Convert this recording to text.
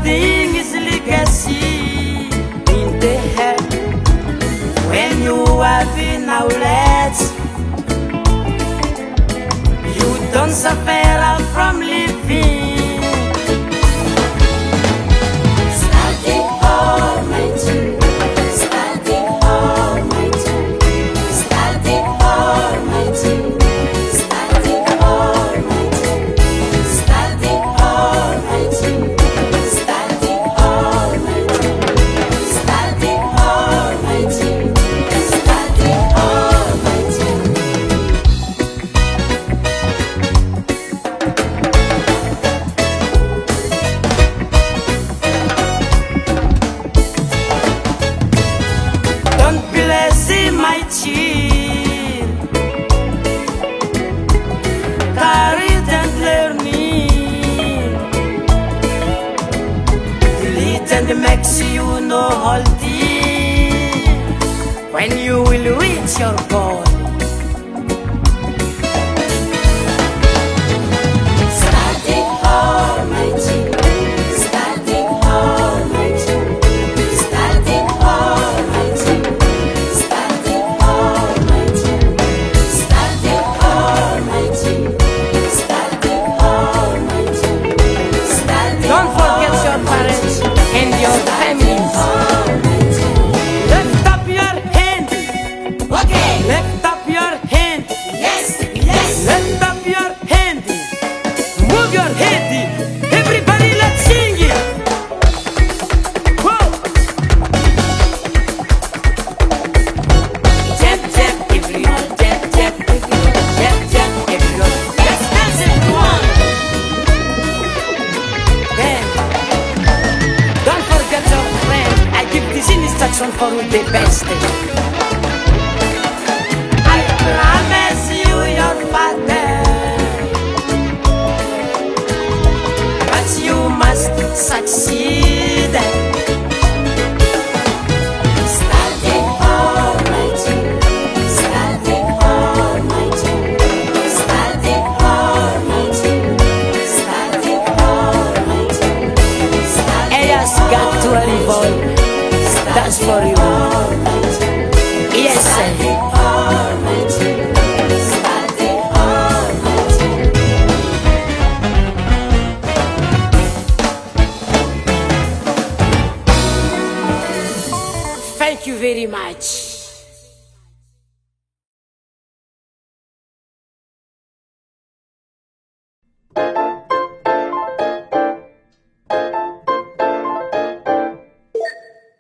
everything is legacy in the head. When you have in outlets, you don't suffer from living. Study all my time, study all my time, study all my time, study all my time, study all my time, study all my time, study all my time, study all my time. Don't be lazy, my child. Carry and learning. Delete and makes you know healthy when you will reach your goal. Study all my time. Study all my time. Study all my time. Study all my time. Study all my time. Study all my time. Study. Don't forget your parents and your families. Lift up your hand. Okay. Lift up your hand. Yes. Yes. Lift up your hand. Move your head. Everybody, let's sing it. Whoa. Jump, jump, everyone. Jump, jump, everyone. Jump, jump, everyone. Let's dance everyone. Then, don't forget your friend. I give this instruction for the best. I promise you your father, but you must succeed. Study all my time. Study all my time. Study all my time. Study all my time. Elias got to evolve. That's for you. Yes, sir. Thank you very much.